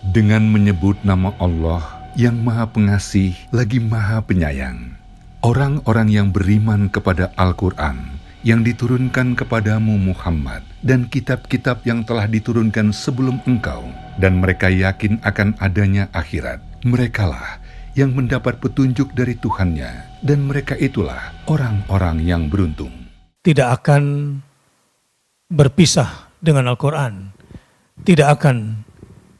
Dengan menyebut nama Allah yang Maha Pengasih lagi Maha Penyayang, orang-orang yang beriman kepada Al-Quran yang diturunkan kepadamu Muhammad dan kitab-kitab yang telah diturunkan sebelum engkau, dan mereka yakin akan adanya akhirat, merekalah yang mendapat petunjuk dari Tuhannya, dan mereka itulah orang-orang yang beruntung. Tidak akan berpisah dengan Al-Quran, tidak akan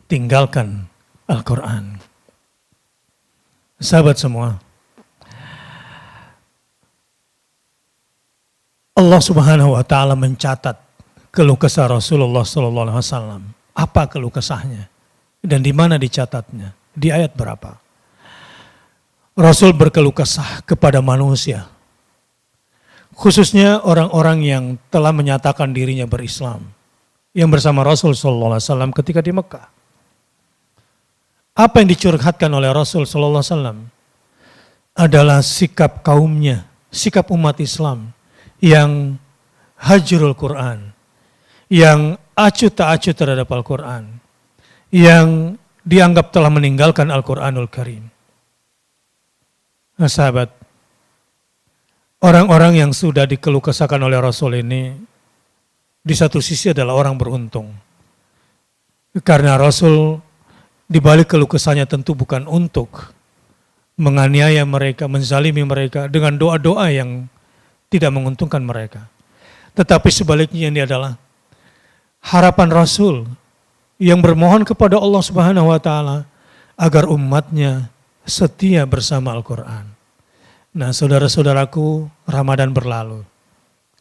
tinggalkan Al-Quran. Sahabat semua, Allah Subhanahu wa Ta'ala mencatat keluh kesah Rasulullah Sallallahu Alaihi Wasallam. Apa keluh kesahnya dan di mana dicatatnya? Di ayat berapa? Rasul berkeluh kesah kepada manusia, khususnya orang-orang yang telah menyatakan dirinya berislam, yang bersama Rasul Sallallahu Alaihi Wasallam ketika di Mekah. Apa yang dicurhatkan oleh Rasul Sallallahu Alaihi Wasallam adalah sikap kaumnya, sikap umat Islam yang hajrul Quran, yang acuh tak acuh terhadap Al-Quran, yang dianggap telah meninggalkan Al-Quranul Karim. Nah, sahabat, orang-orang yang sudah dikeluh kesahkan oleh Rasul ini di satu sisi adalah orang beruntung. Karena Rasul di balik keluh kesahnya tentu bukan untuk menganiaya mereka, menzalimi mereka dengan doa-doa yang tidak menguntungkan mereka. Tetapi sebaliknya ini adalah harapan Rasul yang bermohon kepada Allah Subhanahu wa Ta'ala agar umatnya setia bersama Al-Quran. Nah, saudara-saudaraku, Ramadan berlalu.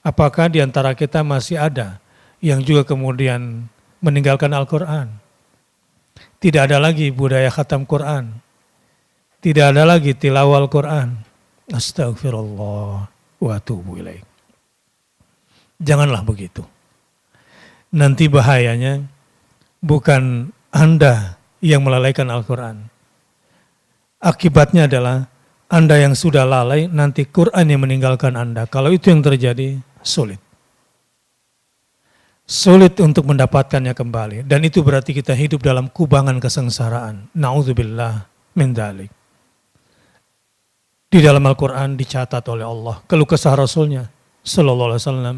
Apakah di antara kita masih ada yang juga kemudian meninggalkan Al-Quran? Tidak ada lagi budaya khatam Quran. Tidak ada lagi tilawah Al-Quran. Astagfirullah wa atubu ilaih. Janganlah begitu. Nanti bahayanya bukan Anda yang melalaikan Al-Quran. Akibatnya adalah Anda yang sudah lalai, nanti Quran yang meninggalkan Anda. Kalau itu yang terjadi, sulit. Sulit untuk mendapatkannya kembali. Dan itu berarti kita hidup dalam kubangan kesengsaraan. Na'udzubillah min dzalik. Di dalam Al-Quran dicatat oleh Allah keluh kesah Rasulnya Sallallahu Alaihi Wasallam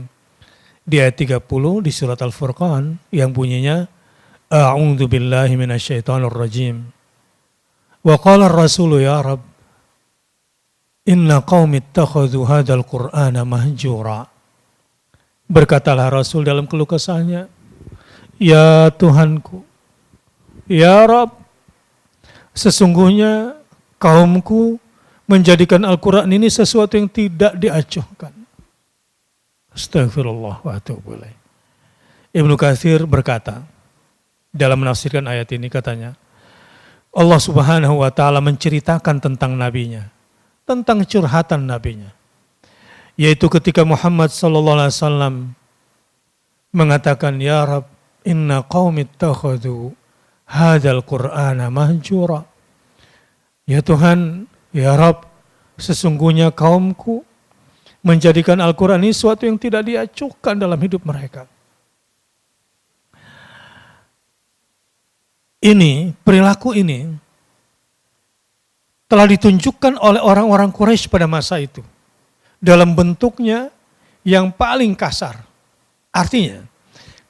di ayat 30 di surat Al-Furqan yang bunyinya A'udzu billahi minasyaitonir rajim. Wa qala ar-rasulu ya Rabb inna qaumi ittakhadhu hadzal qur'ana mahjura. Berkatalah Rasul dalam keluh kesahnya, ya Tuhanku, ya Rabb, sesungguhnya kaumku menjadikan Al-Quran ini sesuatu yang tidak diacuhkan. Astagfirullah wa atubu ilaih. Ibnu Katsir berkata, dalam menafsirkan ayat ini katanya, Allah Subhanahu wa Ta'ala menceritakan tentang nabinya, tentang curhatan nabinya. Yaitu ketika Muhammad sallallahu alaihi wasallam mengatakan, ya Rabb, inna qaumi ittakhadhu hadzal qur'ana mahjura. Ya Tuhan, ya Rabb, sesungguhnya kaumku menjadikan Al-Quran ini sesuatu yang tidak diacuhkan dalam hidup mereka. Ini, perilaku ini telah ditunjukkan oleh orang-orang Quraisy pada masa itu. Dalam bentuknya yang paling kasar. Artinya,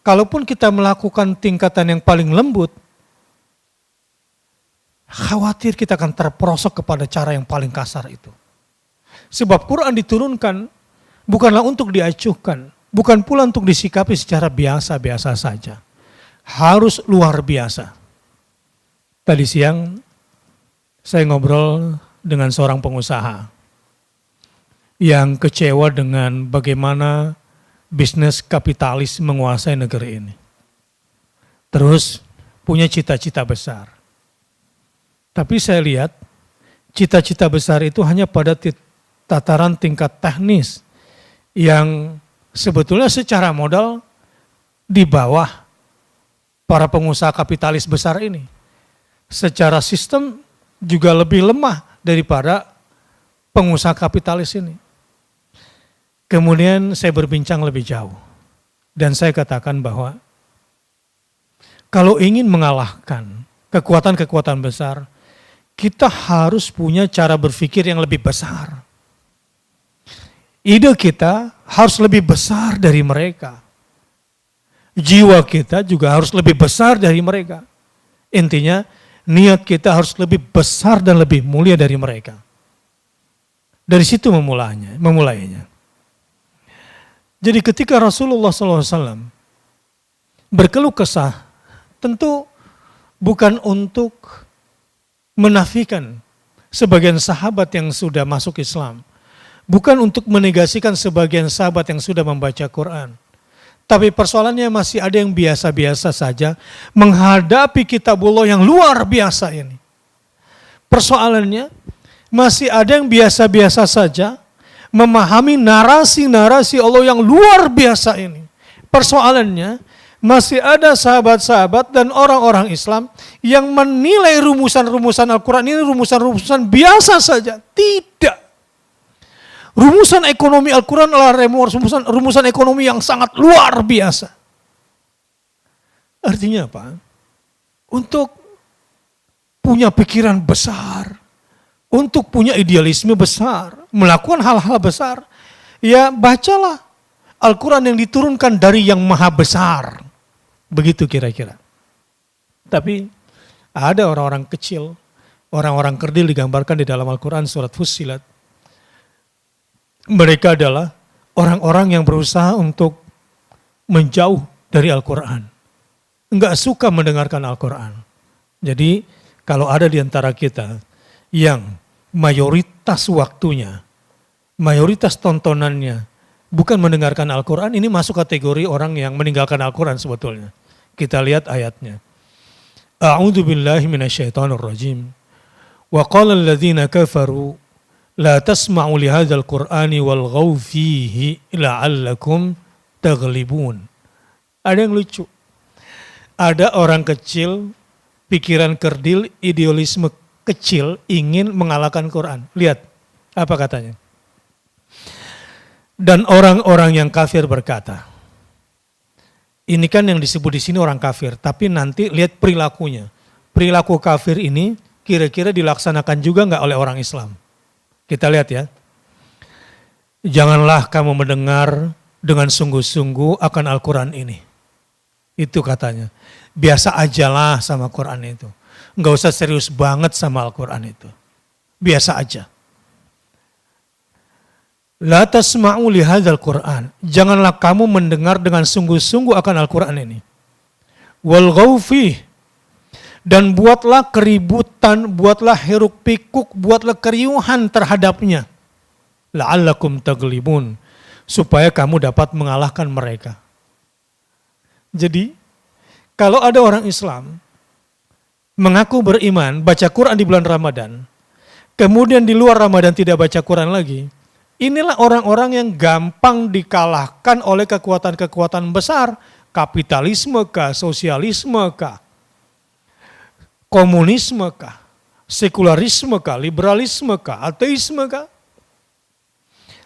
kalaupun kita melakukan tingkatan yang paling lembut, khawatir kita akan terperosok kepada cara yang paling kasar itu. Sebab Quran diturunkan bukanlah untuk diacuhkan, bukan pula untuk disikapi secara biasa-biasa saja. Harus luar biasa. Tadi siang saya ngobrol dengan seorang pengusaha yang kecewa dengan bagaimana bisnis kapitalis menguasai negeri ini. Terus punya cita-cita besar. Tapi saya lihat cita-cita besar itu hanya pada tataran tingkat teknis yang sebetulnya secara modal di bawah para pengusaha kapitalis besar ini. Secara sistem juga lebih lemah daripada pengusaha kapitalis ini. Kemudian saya berbincang lebih jauh dan saya katakan bahwa kalau ingin mengalahkan kekuatan-kekuatan besar, kita harus punya cara berpikir yang lebih besar. Ide kita harus lebih besar dari mereka. Jiwa kita juga harus lebih besar dari mereka. Intinya, niat kita harus lebih besar dan lebih mulia dari mereka. Dari situ memulainya. Jadi ketika Rasulullah SAW berkeluh kesah, tentu bukan untuk menafikan sebagian sahabat yang sudah masuk Islam. Bukan untuk menegasikan sebagian sahabat yang sudah membaca Quran. Tapi persoalannya masih ada yang biasa-biasa saja menghadapi kitabullah yang luar biasa ini. Persoalannya masih ada yang biasa-biasa saja memahami narasi-narasi Allah yang luar biasa ini. Persoalannya masih ada sahabat-sahabat dan orang-orang Islam yang menilai rumusan-rumusan Al-Quran ini rumusan-rumusan biasa saja. Tidak. Rumusan ekonomi Al-Quran adalah rumusan ekonomi yang sangat luar biasa. Artinya apa? Untuk punya pikiran besar, untuk punya idealisme besar, melakukan hal-hal besar, ya bacalah Al-Quran yang diturunkan dari yang maha besar. Begitu kira-kira. Tapi ada orang-orang kecil, orang-orang kerdil digambarkan di dalam Al-Quran surat Fussilat. Mereka adalah orang-orang yang berusaha untuk menjauh dari Al-Quran. Enggak suka mendengarkan Al-Quran. Jadi kalau ada di antara kita yang mayoritas waktunya, mayoritas tontonannya bukan mendengarkan Al-Quran, ini masuk kategori orang yang meninggalkan Al-Quran sebetulnya. Kita lihat ayatnya. A'udzu billahi minasyaitonir rajim. Wa qala alladziina kafaru la tasma'u li hadzal qur'ani walghaw fihi la'allakum taghlibun. Ada yang lucu. Ada orang kecil, pikiran kerdil, idealisme kecil ingin mengalahkan Quran. Lihat apa katanya. Dan orang-orang yang kafir berkata, ini kan yang disebut di sini orang kafir, tapi nanti lihat perilakunya. Perilaku kafir ini kira-kira dilaksanakan juga enggak oleh orang Islam? Kita lihat ya. Janganlah kamu mendengar dengan sungguh-sungguh akan Al-Quran ini. Itu katanya. Biasa ajalah sama Quran itu. Enggak usah serius banget sama Al-Quran itu. Biasa aja. La tasma'u li hadzal Qur'an. Janganlah kamu mendengar dengan sungguh-sungguh akan Al-Quran ini. Wal ghawfi. Dan buatlah keributan, buatlah hiruk pikuk, buatlah keriuhan terhadapnya. La'allakum taghlibun. Supaya kamu dapat mengalahkan mereka. Jadi, kalau ada orang Islam mengaku beriman, baca Quran di bulan Ramadan, kemudian di luar Ramadan tidak baca Quran lagi, inilah orang-orang yang gampang dikalahkan oleh kekuatan-kekuatan besar, kapitalisme kah, sosialisme kah, komunisme kah, sekularisme kah, liberalisme kah, ateisme kah.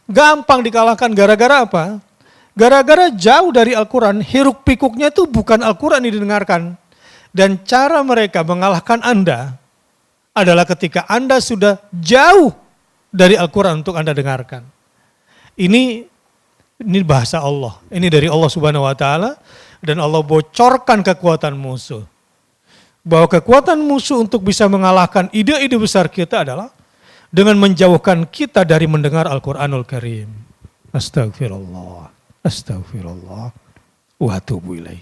Gampang dikalahkan gara-gara apa? Gara-gara jauh dari Al-Quran, hiruk pikuknya itu bukan Al-Quran yang didengarkan. Dan cara mereka mengalahkan Anda adalah ketika Anda sudah jauh dari Al-Quran untuk Anda dengarkan. Ini bahasa Allah. Ini dari Allah Subhanahu wa taala dan Allah bocorkan kekuatan musuh. Bahwa kekuatan musuh untuk bisa mengalahkan ide-ide besar kita adalah dengan menjauhkan kita dari mendengar Al-Qur'anul Karim. Astagfirullah. Astagfirullah. Wa atubu ilaih.